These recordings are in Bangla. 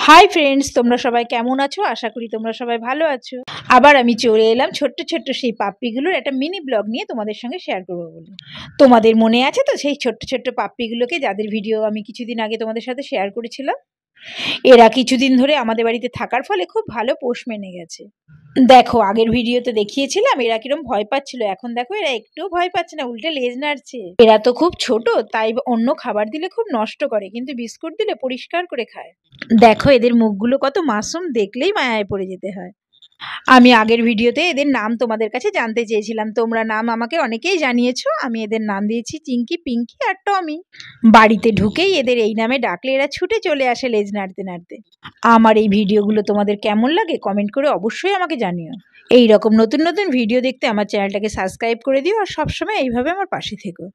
হাই ফ্রেন্ডস, তোমরা সবাই কেমন আছো? আশা করি তোমরা সবাই ভালো আছো। আবার আমি চলে এলাম ছোট্ট ছোট্ট সেই পাপ্পিগুলোর একটা মিনি ব্লগ নিয়ে তোমাদের সঙ্গে শেয়ার করবো বলে। তোমাদের মনে আছে তো সেই ছোট্ট ছোট্ট পাপ্পিগুলোকে, যাদের ভিডিও আমি কিছুদিন আগে তোমাদের সাথে শেয়ার করেছিলাম? এরা কিছুদিন ধরে আমাদের বাড়িতে থাকার ফলে খুব ভালো পোষ মেনে গেছে। দেখো, আগের ভিডিওতে দেখিয়েছিলাম এরা কিরম ভয় পাচ্ছিল, এখন দেখো এরা একটুও ভয় পাচ্ছে না, উল্টে লেজ নাড়ছে। এরা তো খুব ছোট, তাই অন্য খাবার দিলে খুব নষ্ট করে, কিন্তু বিস্কুট দিলে পরিষ্কার করে খায়। দেখো এদের মুখগুলো কত মাসুম, দেখলেই মায়ায় পড়ে যেতে হয়। আমি আগের ভিডিওতে এদের নাম তোমাদের কাছে জানতে চেয়েছিলাম, তোমরা নাম আমাকে অনেকেই জানিয়েছো। আমি এদের নাম দিয়েছি চিঙ্কি, পিঙ্কি আর টমি। বাড়িতে ঢুকেই এদের এই নামে ডাকলে এরা ছুটে চলে আসে লেজ নাড়তে নাড়তে। আমার এই ভিডিওগুলো তোমাদের কেমন লাগে কমেন্ট করে অবশ্যই আমাকে জানিও। এই রকম নতুন নতুন ভিডিও দেখতে আমার চ্যানেলটাকে সাবস্ক্রাইব করে দিও, আর সবসময় এইভাবে আমার পাশে থেকো।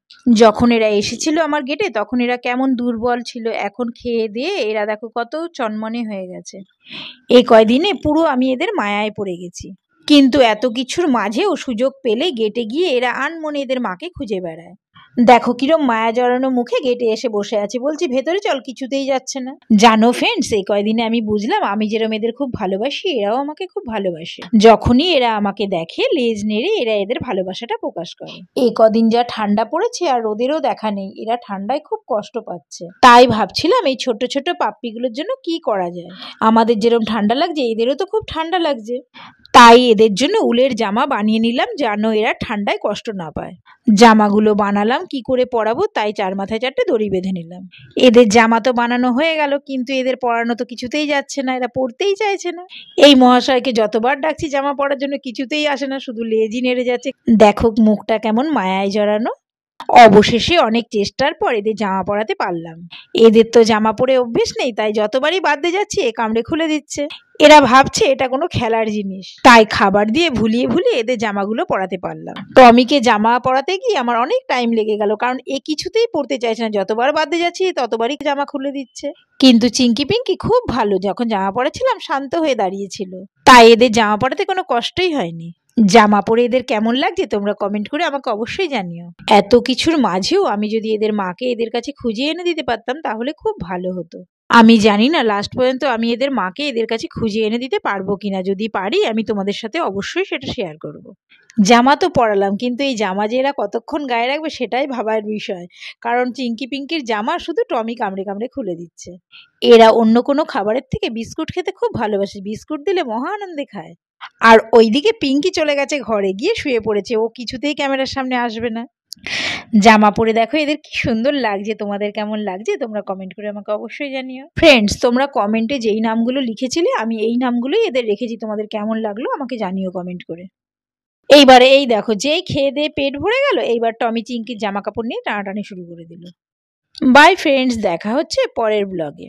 যখন এরা এসেছিল আমার গেটে তখন এরা কেমন দুর্বল ছিল, এখন খেয়ে দিয়ে এরা দেখো কত চনমনে হয়ে গেছে। এই কয়দিনে পুরো আমি এদের মায়ায় পড়ে গেছি। কিন্তু এত কিছুর মাঝেও সুযোগ পেলে গেটে গিয়ে এরা আনমনে এদের মাকে খুঁজে বেড়ায়। দেখো কিরম মায়া জড়ানো মুখে গেটে এসে বসে আছে, বলছি ভেতরে চল, কিছুতেই যাচ্ছে না। জানো ফ্রেন্ডস, এই কয়দিনে আমি বুঝলাম আমি যেরকম এদের খুব ভালোবাসি, এরাও আমাকে খুব ভালোবাসে। যখনই এরা আমাকে দেখে লেজ নেড়ে এরা এদের ভালোবাসাটা প্রকাশ করে। এই কদিন যা ঠান্ডা পড়েছে আর রোদেরও দেখা নেই, এরা ঠান্ডায় খুব কষ্ট পাচ্ছে। তাই ভাবছিলাম এই ছোট ছোট পাপ্পিগুলোর জন্য কি করা যায়। আমাদের যেরকম ঠান্ডা লাগছে এদেরও তো খুব ঠান্ডা লাগছে, তাই এদের জন্য উলের জামা বানিয়ে নিলাম, যেন এরা ঠান্ডায় কষ্ট না পায়। জামাগুলো বানালাম কি করে পরাবো, তাই চার মাথায় চারটে দড়ি বেঁধে নিলাম। এদের জামা তো বানানো হয়ে গেল, কিন্তু এদের পরানো তো কিছুতেই যাচ্ছে না, এরা পরতেই চাইছে না। এই মহাশয়কে যতবার ডাকছি জামা পরার জন্য কিছুতেই আসে না, শুধু লেজই নেড়ে যাচ্ছে। দেখো মুখটা কেমন মায়ায় জড়ানো। অবশেষে অনেক চেষ্টার পর এদের জামা পরাতে পারলাম। এদের তো জামা পরে অভ্যেস নেই, তাই যতবারই বাঁধতে যাচ্ছি এ কামড়ে খুলে দিচ্ছে। এরা ভাবছে এটা কোনো খেলার জিনিস, তাই খাবার দিয়ে ভুলিয়ে ভুলিয়ে এদের জামাগুলো পরাতে পারলাম। টমিকে জামা পরাতে গিয়ে আমার অনেক টাইম লেগে গেল, কারণ এ কিছুতেই পরতে চাইছে না, যতবার বাঁধতে যাচ্ছি ততবারই জামা খুলে দিচ্ছে। কিন্তু চিঙ্কি পিঙ্কি খুব ভালো, যখন জামা পরাচ্ছিলাম শান্ত হয়ে দাঁড়িয়েছিল, তাই এদের জামা পরাতে কোনো কষ্টই হয়নি। জামা পরে এদের কেমন লাগছে তোমরা কমেন্ট করে আমাকে অবশ্যই জানিও। এত কিছুর মাঝেও আমি যদি এদের মাকে এদের কাছে খুঁজে এনে দিতে পারতাম তাহলে খুব ভালো হতো। আমি জানি না লাস্ট পর্যন্ত আমি এদের মাকে এদের কাছে খুঁজে এনে দিতে পারবো কিনা, যদি পারি আমি তোমাদের সাথে অবশ্যই সেটা শেয়ার করব। জামা তো পরালাম, কিন্তু এই জামা যে এরা কতক্ষণ গায়ে রাখবে সেটাই ভাবার বিষয়, কারণ চিঙ্কি পিঙ্কির জামা শুধু টমি কামড়ে কামড়ে খুলে দিচ্ছে। এরা অন্য কোনো খাবারের থেকে বিস্কুট খেতে খুব ভালোবাসে, বিস্কুট দিলে মহা আনন্দে খায়। আর ওইদিকে পিঙ্কি চলে গেছে ঘরে, গিয়ে শুয়ে পড়েছে, ও কিছুতেই ক্যামেরার সামনে আসবে না। জামা পরে দেখো এদের কি সুন্দর লাগছে, তোমাদের কেমন লাগছে তোমরা কমেন্ট করে আমাকে অবশ্যই জানিও। ফ্রেন্ডস, তোমরা কমেন্টে যেই নামগুলো লিখেছিলে আমি এই নামগুলোই এদের রেখেছি, তোমাদের কেমন লাগলো আমাকে জানিও কমেন্ট করে। এইবারে এই দেখো, যেই খেয়ে দিয়ে পেট ভরে গেল, এইবার টমি চিঙ্কির জামা কাপড় নিয়ে টানাটানি শুরু করে দিল। বাই ফ্রেন্ডস, দেখা হচ্ছে পরের ব্লগে।